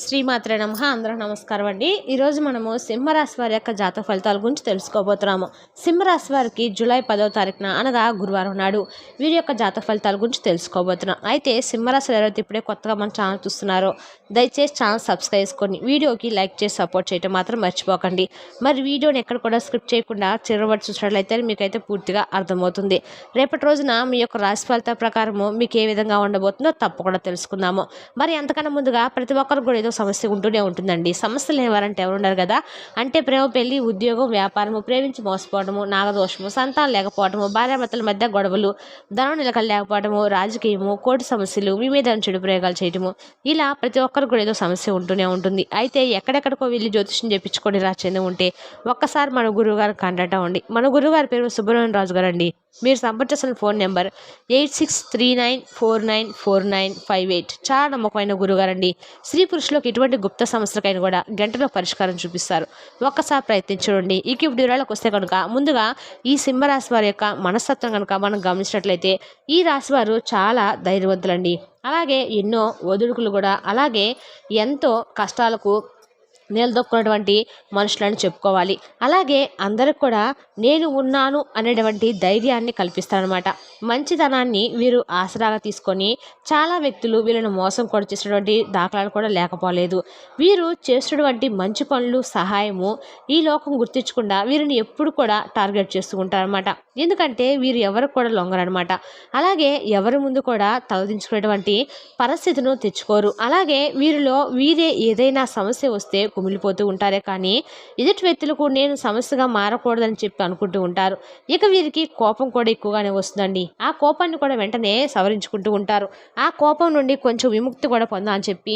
శ్రీమాత్రే నమః. అందరూ నమస్కారం అండి. ఈరోజు మనము సింహరాశి వారి యొక్క జాతక ఫలితాల గురించి తెలుసుకోబోతున్నాము. సింహరాశి వారికి జూలై 10వ తారీఖున అనగా గురువారం నాడు వీరి యొక్క జాతక ఫలితాల గురించి తెలుసుకోబోతున్నాం. అయితే సింహరాశి ఎవరైతే ఇప్పుడే కొత్తగా మన ఛానల్ చూస్తున్నారో దయచేసి ఛానల్ సబ్స్క్రైబ్ చేసుకొని వీడియోకి లైక్ చేసి సపోర్ట్ చేయడం మాత్రం మర్చిపోకండి. మరి వీడియోని ఎక్కడ కూడా స్క్రిప్ట్ చేయకుండా చివరి చూసినట్లయితే మీకైతే పూర్తిగా అర్థమవుతుంది. రేపటి రోజున మీ యొక్క రాశి ఫలితాల ప్రకారము మీకు ఏ విధంగా ఉండబోతుందో తప్పకుండా తెలుసుకుందాము. మరి అంతకన్నా ముందుగా ప్రతి ఒక్కరు కూడా సమస్య ఉంటూనే ఉంటుందండి. సమస్యలు లేవారంటే ఎవరు ఉన్నారు కదా, అంటే ప్రేమ, పెళ్లి, ఉద్యోగం, వ్యాపారము, ప్రేమించి మోసపోవడము, నాగదోషము, సంతానం లేకపోవడము, భార్యాభర్తల మధ్య గొడవలు, ధనం నిలకలు లేకపోవడము, రాజకీయము, కోర్టు సమస్యలు, మీ మీద చెడు ప్రయోగాలు చేయడము, ఇలా ప్రతి ఒక్కరు కూడా ఏదో సమస్య ఉంటూనే ఉంటుంది. అయితే ఎక్కడెక్కడికో వెళ్ళి జ్యోతిష్యం చేయించుకొని రాచేది ఉంటే ఒక్కసారి మన గురువు గారు కాంటాక్ట్ అవ్వండి. మన గురువు గారి పేరు సుబ్రహ్మణ్యం రాజు గారు అండి. మీరు సంప్రదించాల్సిన ఫోన్ నెంబర్ 8639494958. చాలా నమ్మకమైన గురుగారండి. స్త్రీ పురుషులకు ఎటువంటి గుప్త సమస్యలకైనా కూడా గంటలో పరిష్కారం చూపిస్తారు. ఒక్కసారి ప్రయత్నించండి. ఇక ఇప్పుడు వివరాలకు వస్తే కనుక ముందుగా ఈ సింహరాశి వారి యొక్క మనస్తత్వం కనుక మనం గమనించినట్లయితే ఈ రాశి వారు చాలా ధైర్యవంతులండి. అలాగే ఎన్నో ఒదుడుకులు కూడా, అలాగే ఎంతో కష్టాలకు నిలదొక్కున్నటువంటి మనుషులని చెప్పుకోవాలి. అలాగే అందరికి కూడా నేను ఉన్నాను అనేటువంటి ధైర్యాన్ని కల్పిస్తారనమాట. మంచితనాన్ని వీరు ఆసరాగా తీసుకొని చాలా వ్యక్తులు వీళ్ళని మోసం కూడా చేసినటువంటి దాఖలాలు కూడా లేకపోలేదు. వీరు చేసినటువంటి మంచి పనులు, సహాయము ఈ లోకం గుర్తించకుండా వీరిని ఎప్పుడు కూడా టార్గెట్ చేస్తూ ఉంటారనమాట. ఎందుకంటే వీరు ఎవరికి కూడా లొంగరనమాట. అలాగే ఎవరి ముందు కూడా తలదించుకునేటువంటి పరిస్థితిను తెచ్చుకోరు. అలాగే వీరే ఏదైనా సమస్య వస్తే కుమిలిపోతూ ఉంటారే కానీ ఎదుటి వ్యక్తులకు నేను సమస్యగా మారకూడదని చెప్పి అనుకుంటూ ఉంటారు. ఇక వీరికి కోపం కూడా ఎక్కువగానే వస్తుందండి. ఆ కోపాన్ని కూడా వెంటనే సవరించుకుంటూ ఉంటారు. ఆ కోపం నుండి కొంచెం విముక్తి కూడా పొందాలని చెప్పి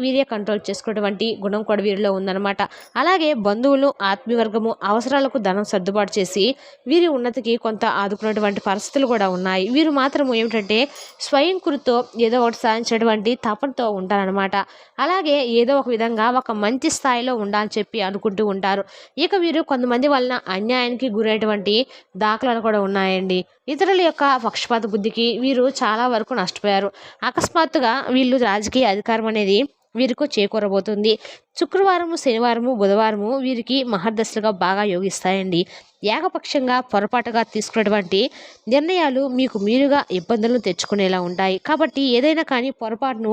వీరే కంట్రోల్ చేసుకునేటువంటి గుణం కూడా వీరిలో ఉందన్నమాట. అలాగే బంధువులు, ఆత్మీయవర్గము అవసరాలకు ధనం సర్దుబాటు చేసి వీరి ఉన్నతికి కొంత ఆదుకున్నటువంటి పరిస్థితులు కూడా ఉన్నాయి. వీరు మాత్రం ఏమిటంటే స్వయం కృతో ఏదో ఒకటి సాధించినటువంటి తపనతో ఉంటారనమాట. అలాగే ఏదో ఒక విధంగా ఒక మంచి స్థాయిలో ఉండాలని చెప్పి అనుకుంటూ ఉంటారు. ఇక వీరు కొంతమంది వలన అన్యాయానికి గురైనటువంటి దాఖలాలు కూడా ఉన్నాయండి. ఇతరుల యొక్క పక్షపాత బుద్ధికి వీరు చాలా వరకు నష్టపోయారు. అకస్మాత్తుగా వీళ్ళు రాజకీయ అధికారం అనేది వీరికి చేకూరబోతుంది. శుక్రవారము, శనివారము, బుధవారము వీరికి మహర్దశలుగా బాగా యోగిస్తాయండి. ఏకపక్షంగా పొరపాటుగా తీసుకున్నటువంటి నిర్ణయాలు మీకు మీరుగా ఇబ్బందులను తెచ్చుకునేలా ఉంటాయి. కాబట్టి ఏదైనా కానీ పొరపాటును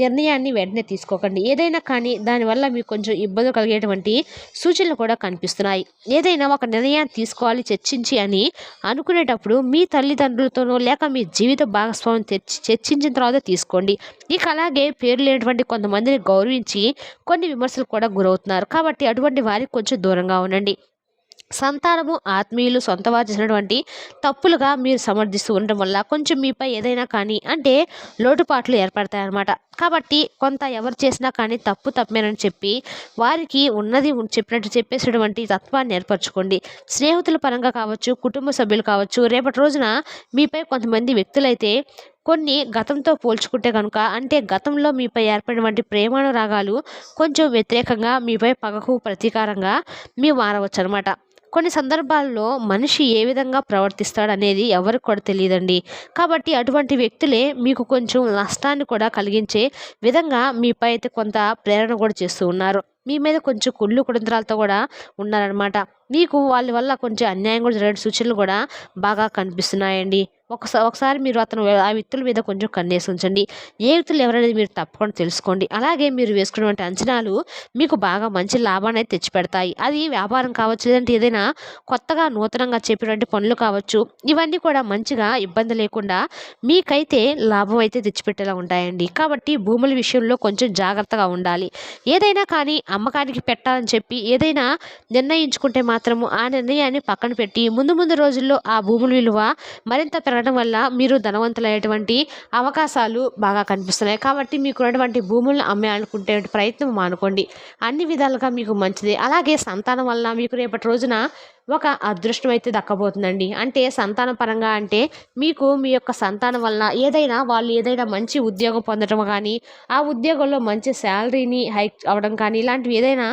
నిర్ణయాన్ని వెంటనే తీసుకోకండి. ఏదైనా కానీ దానివల్ల మీకు కొంచెం ఇబ్బంది కలిగేటువంటి సూచనలు కూడా కనిపిస్తున్నాయి. ఏదైనా ఒక నిర్ణయాన్ని తీసుకోవాలి చర్చించి అని అనుకునేటప్పుడు మీ తల్లిదండ్రులతోనో లేక మీ జీవిత భాగస్వామిని చర్చించిన తర్వాత తీసుకోండి. ఇక అలాగే పేరు లేనటువంటి కొంతమందిని గౌరవించి కొన్ని విమర్శలు కూడా గురవుతున్నారు. కాబట్టి అటువంటి వారికి కొంచెం దూరంగా ఉండండి. సంతానము, ఆత్మీయులు, సొంత వారు చేసినటువంటి తప్పులుగా మీరు సమర్థిస్తూ ఉండడం వల్ల కొంచెం మీపై ఏదైనా కానీ అంటే లోటుపాట్లు ఏర్పడతాయన్నమాట. కాబట్టి కొంత ఎవరు చేసినా కానీ తప్పేనని చెప్పి వారికి ఉన్నది చెప్పినట్టు చెప్పేసినటువంటి తత్వాన్ని ఏర్పరచుకోండి. స్నేహితుల పరంగా కావచ్చు, కుటుంబ సభ్యులు కావచ్చు, రేపటి రోజున మీపై కొంతమంది వ్యక్తులైతే కొన్ని గతంతో పోల్చుకుంటే కనుక అంటే గతంలో మీపై ఏర్పడినటువంటి ప్రేమానురాగాలు కొంచెం వ్యతిరేకంగా మీపై పగకు ప్రతీకారంగా మీరు మారవచ్చు అనమాట. కొన్ని సందర్భాల్లో మనిషి ఏ విధంగా ప్రవర్తిస్తాడు అనేది ఎవరికి కూడా తెలియదండి. కాబట్టి అటువంటి వ్యక్తులే మీకు కొంచెం నష్టాన్ని కూడా కలిగించే విధంగా మీపై అయితే కొంత ప్రేరణ కూడా చేస్తూ ఉన్నారు. మీ మీద కొంచెం కుళ్ళు కుతంత్రాలతో కూడా ఉన్నారనమాట. మీకు వాళ్ళ వల్ల కొంచెం అన్యాయం కూడా జరిగే సూచనలు కూడా బాగా కనిపిస్తున్నాయండి. ఒకసారి మీరు ఆ వ్యక్తుల మీద కొంచెం కన్నేసి ఉంచండి. ఏ వ్యక్తులు ఎవరనేది మీరు తప్పకుండా తెలుసుకోండి. అలాగే మీరు వేసుకున్నటువంటి అంచనాలు మీకు బాగా మంచి లాభాన్ని అయితే తెచ్చిపెడతాయి. అది వ్యాపారం కావచ్చు, లేదంటే ఏదైనా కొత్తగా నూతనంగా చెప్పినటువంటి పనులు కావచ్చు, ఇవన్నీ కూడా మంచిగా ఇబ్బంది లేకుండా మీకైతే లాభం అయితే తెచ్చిపెట్టేలా ఉంటాయండి. కాబట్టి భూముల విషయంలో కొంచెం జాగ్రత్తగా ఉండాలి. ఏదైనా కానీ అమ్మకానికి పెట్టాలని చెప్పి ఏదైనా నిర్ణయించుకుంటే మాత్రము ఆ నిర్ణయాన్ని పక్కన పెట్టి ముందు రోజుల్లో ఆ భూముల విలువ మరింత పెరగడం వల్ల మీరు ధనవంతులయ్యేటువంటి అవకాశాలు బాగా కనిపిస్తున్నాయి. కాబట్టి మీకున్నటువంటి భూములను అమ్మేయాలనుకుంటే ప్రయత్నం మానుకోండి. అన్ని విధాలుగా మీకు మంచిది. అలాగే సంతానం వలన మీకు రేపటి రోజున ఒక అదృష్టం అయితే దక్కబోతుందండి. అంటే సంతాన పరంగా అంటే మీకు మీ యొక్క సంతానం వలన వాళ్ళు ఏదైనా మంచి ఉద్యోగం పొందడం కానీ, ఆ ఉద్యోగంలో మంచి శాలరీని హైక్ అవ్వడం కానీ, ఇలాంటివి ఏదైనా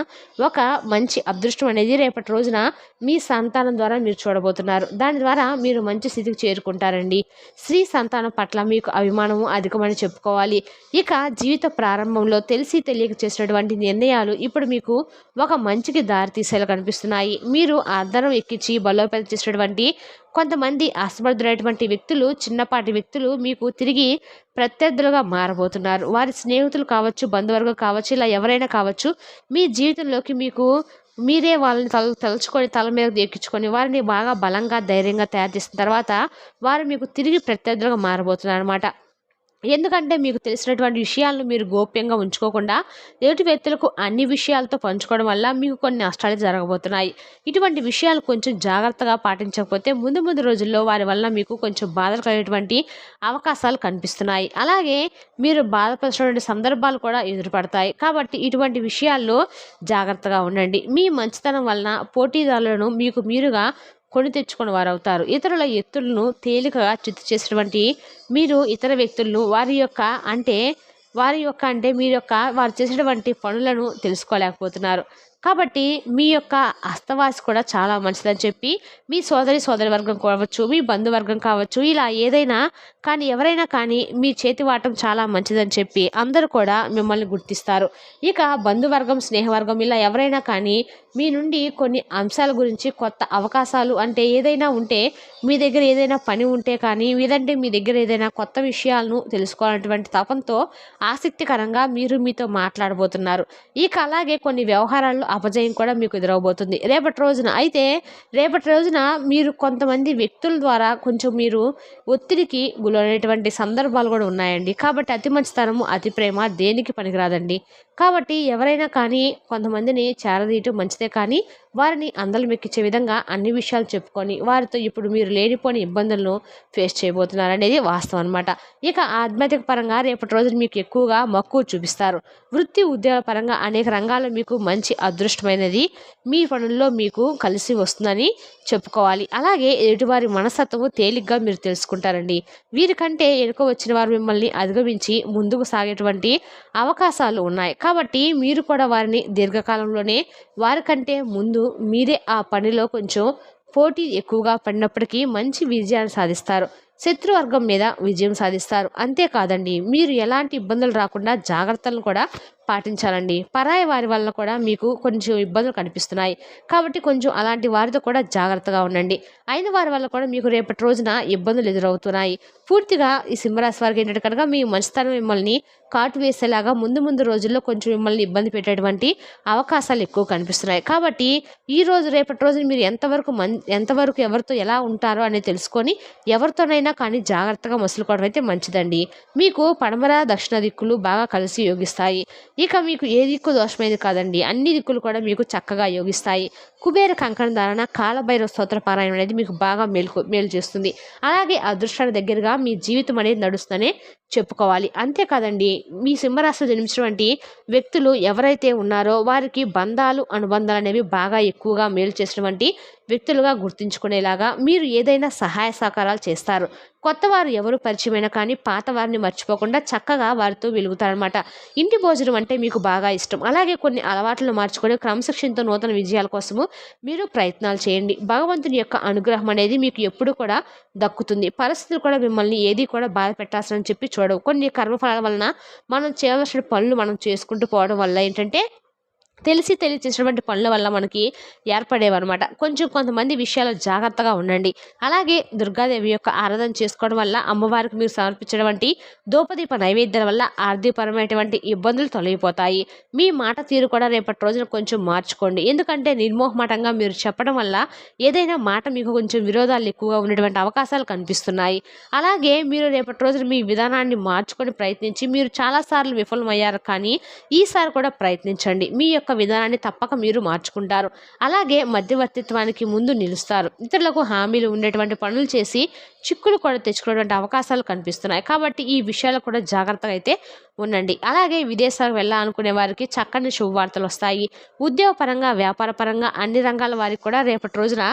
ఒక మంచి అదృష్టం అనేది రేపటి రోజున మీ సంతానం ద్వారా మీరు చూడబోతున్నారు. దాని ద్వారా మీరు మంచి స్థితికి చేరుకుంటారండి. స్త్రీ సంతానం పట్ల మీకు అభిమానము అధికమని చెప్పుకోవాలి. ఇక జీవిత ప్రారంభంలో తెలిసి తెలియక చేసినటువంటి నిర్ణయాలు ఇప్పుడు మీకు ఒక మంచికి దారి తీసేలా కనిపిస్తున్నాయి. మీరు ఆర్ధనం ఎక్కించి బలోపేతం చేసినటువంటి కొంతమంది అసమర్థులైనటువంటి వ్యక్తులు, చిన్నపాటి వ్యక్తులు మీకు తిరిగి ప్రత్యర్థులుగా మారబోతున్నారు. వారి స్నేహితులు కావచ్చు, బంధువర్గం కావచ్చు, ఇలా ఎవరైనా కావచ్చు, మీ జీవితంలోకి మీరే వాళ్ళని తలుచుకొని తల మీద ఎక్కించుకొని వారిని బాగా బలంగా, ధైర్యంగా తయారు చేసిన తర్వాత వారు మీకు తిరిగి ప్రత్యర్థులుగా మారబోతున్నారనమాట. ఎందుకంటే మీకు తెలిసినటువంటి విషయాలను మీరు గోప్యంగా ఉంచుకోకుండా ఎదుటి వ్యక్తులకు అన్ని విషయాలతో పంచుకోవడం వల్ల మీకు కొన్ని నష్టాలు జరగబోతున్నాయి. ఇటువంటి విషయాలు కొంచెం జాగ్రత్తగా పాటించకపోతే ముందు ముందు రోజుల్లో వారి వల్ల మీకు కొంచెం బాధలు కలిగేటువంటి అవకాశాలు కనిపిస్తున్నాయి. అలాగే మీరు బాధపడినటువంటి సందర్భాలు కూడా ఎదురుపడతాయి. కాబట్టి ఇటువంటి విషయాల్లో జాగ్రత్తగా ఉండండి. మీ మంచితనం వలన పోటీదారులను మీకు మీరుగా కొని తెచ్చుకుని వారవుతారు. ఇతరుల ఎత్తులను తేలికగా చిత్తు చేసినటువంటి మీరు ఇతర వ్యక్తులను వారు చేసినటువంటి పనులను తెలుసుకోలేకపోతున్నారు. కాబట్టి మీ యొక్క హస్తవాసి కూడా చాలా మంచిదని చెప్పి మీ సోదరి వర్గం కావచ్చు, మీ బంధువర్గం కావచ్చు, ఇలా ఏదైనా కానీ ఎవరైనా కానీ మీ చేతి వాటం చాలా మంచిదని చెప్పి అందరూ కూడా మిమ్మల్ని గుర్తిస్తారు. ఇక బంధువర్గం, స్నేహవర్గం ఇలా ఎవరైనా కానీ మీ నుండి కొన్ని అంశాల గురించి కొత్త అవకాశాలు అంటే ఏదైనా ఉంటే మీ దగ్గర ఏదైనా పని ఉంటే కానీ లేదంటే మీ దగ్గర ఏదైనా కొత్త విషయాలను తెలుసుకోవాలన్నటువంటి తపంతో ఆసక్తికరంగా మీతో మాట్లాడబోతున్నారు. ఇక అలాగే కొన్ని వ్యవహారాల్లో అపజయం కూడా మీకు ఎదురవబోతుంది రేపటి రోజున మీరు కొంతమంది వ్యక్తుల ద్వారా కొంచెం మీరు ఒత్తిడికి గురైనటువంటి సందర్భాలు కూడా ఉన్నాయండి. కాబట్టి అతి మంచితనము, అతి ప్రేమ దేనికి పనికిరాదండి. కాబట్టి ఎవరైనా కానీ కొంతమందిని చేరదీయటం మంచిదే, కానీ వారిని అందలమెక్కించే విధంగా అన్ని విషయాలు చెప్పుకొని వారితో ఇప్పుడు మీరు లేనిపోని ఇబ్బందులను ఫేస్ చేయబోతున్నారు అనేది వాస్తవం అనమాట. ఇక ఆధ్యాత్మిక పరంగా రేపటి రోజున మీకు ఎక్కువగా మక్కువ చూపిస్తారు. వృత్తి ఉద్యోగాల పరంగా అనేక రంగాల్లో మీకు మంచి అదృష్టమైనది మీ పనుల్లో మీకు కలిసి వస్తుందని చెప్పుకోవాలి. అలాగే ఎదుటివారి మనస్తత్వము తేలిగ్గా మీరు తెలుసుకుంటారండి. వీరికంటే ఎనుక వచ్చిన వారు మిమ్మల్ని అధిగమించి ముందుకు సాగేటువంటి అవకాశాలు ఉన్నాయి. కాబట్టి మీరు కూడా వారిని దీర్ఘకాలంలోనే వారికంటే ముందు మీరే ఆ పనిలో కొంచెం పోటీ ఎక్కువగా పడినప్పటికీ మంచి విజయాన్ని సాధిస్తారు. శత్రువర్గం మీద విజయం సాధిస్తారు. అంతేకాదండి, మీరు ఎలాంటి ఇబ్బందులు రాకుండా జాగ్రత్తలను కూడా పాటించాలండి. పరాయి వారి వల్ల కూడా మీకు కొంచెం ఇబ్బందులు కనిపిస్తున్నాయి. కాబట్టి కొంచెం అలాంటి వారితో కూడా జాగ్రత్తగా ఉండండి. అయిన వారి వల్ల కూడా మీకు రేపటి రోజున ఇబ్బందులు ఎదురవుతున్నాయి. పూర్తిగా ఈ సింహరాశి వారికి ఏంటంటే కనుక మీ మంచితనం మిమ్మల్ని కాటు వేసేలాగా ముందు రోజుల్లో కొంచెం మిమ్మల్ని ఇబ్బంది పెట్టేటువంటి అవకాశాలు ఎక్కువ కనిపిస్తున్నాయి. కాబట్టి రేపటి రోజున మీరు ఎంతవరకు ఎవరితో ఎలా ఉంటారో అనేది తెలుసుకొని ఎవరితోనైనా కానీ జాగ్రత్తగా మసులుకోవడం అయితే మంచిదండి. మీకు పడమర, దక్షిణ దిక్కులు బాగా కలిసి యోగిస్తాయి. ఇక మీకు ఏ దిక్కు దోషమైనది కాదండి, అన్ని దిక్కులు కూడా మీకు చక్కగా యోగిస్తాయి. కుబేర కంకణ ధారణ, కాలభైరవ స్తోత్ర పారాయణం అనేది మీకు బాగా మేలు చేస్తుంది. అలాగే అదృష్టానికి దగ్గరగా మీ జీవితం అనేది నడుస్తుందనే చెప్పుకోవాలి. అంతేకాదండి, మీ సింహరాశిలో జన్మించినటువంటి వ్యక్తులు ఎవరైతే ఉన్నారో వారికి బంధాలు, అనుబంధాలు అనేవి బాగా ఎక్కువగా మేలు చేసినటువంటి వ్యక్తులుగా గుర్తించుకునేలాగా మీరు ఏదైనా సహాయ సహకారాలు చేస్తారు. కొత్త వారు ఎవరు పరిచయమైనా కానీ పాత వారిని మర్చిపోకుండా చక్కగా వారితో వెలుగుతారనమాట. ఇంటి భోజనం అంటే మీకు బాగా ఇష్టం. అలాగే కొన్ని అలవాట్లను మార్చుకొని క్రమశిక్షణతో నూతన విజయాల కోసము మీరు ప్రయత్నాలు చేయండి. భగవంతుని యొక్క అనుగ్రహం అనేది మీకు ఎప్పుడు కూడా దక్కుతుంది. పరిస్థితులు కూడా మిమ్మల్ని ఏది కూడా బాధ పెట్టాల్సిన చెప్పి చూడవు. కొన్ని కర్మఫలాల వలన మనం చేయవలసిన పనులు మనం చేసుకుంటూ పోవడం వల్ల ఏంటంటే తెలియచేసినటువంటి పనుల వల్ల మనకి ఏర్పడేవన్నమాట. కొంతమంది విషయాలు జాగ్రత్తగా ఉండండి. అలాగే దుర్గాదేవి యొక్క ఆరాధన చేసుకోవడం వల్ల, అమ్మవారికి మీరు సమర్పించినటువంటి ధూపదీప నైవేద్యాల వల్ల ఆర్థికపరమైనటువంటి ఇబ్బందులు తొలగిపోతాయి. మీ మాట తీరు కూడా రేపటి రోజున కొంచెం మార్చుకోండి. ఎందుకంటే నిర్మోహమాటంగా మీరు చెప్పడం వల్ల ఏదైనా మాట మీకు కొంచెం విరోధాలు ఎక్కువగా ఉన్నటువంటి అవకాశాలు కనిపిస్తున్నాయి. అలాగే మీరు రేపటి రోజున మీ విధానాన్ని మార్చుకొని ప్రయత్నించి మీరు చాలాసార్లు విఫలమయ్యారు, కానీ ఈసారి కూడా ప్రయత్నించండి. మీ యొక్క విధానాన్ని తప్పక మీరు మార్చుకుంటారు. అలాగే మధ్యవర్తిత్వానికి ముందు నిలుస్తారు. ఇతరులకు హామీలు ఉండేటువంటి పనులు చేసి చిక్కులు కూడా తెచ్చుకునేటువంటి అవకాశాలు కనిపిస్తున్నాయి. కాబట్టి ఈ విషయాలు కూడా జాగ్రత్తగా అయితే ఉండండి. అలాగే విదేశాలకు వెళ్ళాలనుకునే వారికి చక్కని శుభవార్తలు వస్తాయి. ఉద్యోగపరంగా, వ్యాపారపరంగా అన్ని రంగాల వారికి కూడా రేపటి రోజున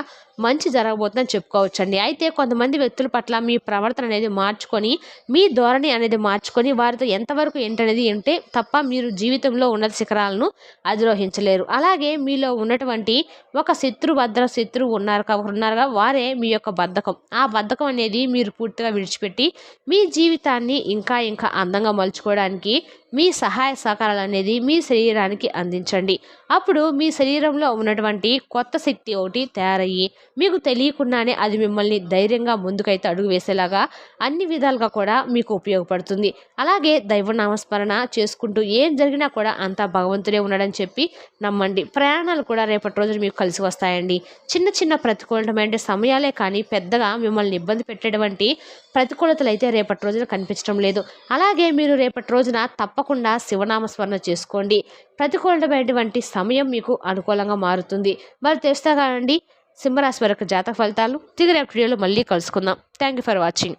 మంచి జరగబోతుందని చెప్పుకోవచ్చండి. అయితే కొంతమంది వ్యక్తుల పట్ల మీ ప్రవర్తన అనేది మార్చుకొని, మీ ధోరణి అనేది మార్చుకొని వారితో ఎంతవరకు ఏంటనేది ఉంటే తప్ప మీరు జీవితంలో ఉన్నత శిఖరాలను అధిరోహించలేరు. అలాగే మీలో ఉన్నటువంటి ఒక శత్రువు ఉన్నారుగా వారే మీ యొక్క బద్ధకం. ఆ బద్ధకం అనేది మీరు పూర్తిగా విడిచిపెట్టి మీ జీవితాన్ని ఇంకా ఇంకా అందంగా మలుచుకోవడానికి మీ సహాయ సహకారాలు అనేది మీ శరీరానికి అందించండి. అప్పుడు మీ శరీరంలో ఉన్నటువంటి కొత్త శక్తి ఒకటి తయారయ్యి మీకు తెలియకుండానే అది మిమ్మల్ని ధైర్యంగా ముందుకైతే అడుగు వేసేలాగా అన్ని విధాలుగా కూడా మీకు ఉపయోగపడుతుంది. అలాగే దైవనామస్మరణ చేసుకుంటూ ఏం జరిగినా కూడా అంతా భగవంతుడే ఉన్నాడని చెప్పి నమ్మండి. ప్రయాణాలు కూడా రేపటి రోజున మీకు కలిసి వస్తాయండి. చిన్న చిన్న ప్రతికూలమైన సమయాలే కానీ పెద్దగా మిమ్మల్ని ఇబ్బంది పెట్టేటువంటి ప్రతికూలతలు అయితే రేపటి రోజున కనిపించడం లేదు. అలాగే మీరు రేపటి రోజున తప్పకుండా శివనామస్మరణ చేసుకోండి. ప్రతికూలమైనటువంటి సమయం మీకు అనుకూలంగా మారుతుంది. మరి తెలుస్తా కానండి సింహరాశి వారి యొక్క జాతక ఫలితాలు తిరిగి రేపటి వీడియోలో మళ్ళీ కలుసుకుందాం. Thank you for watching.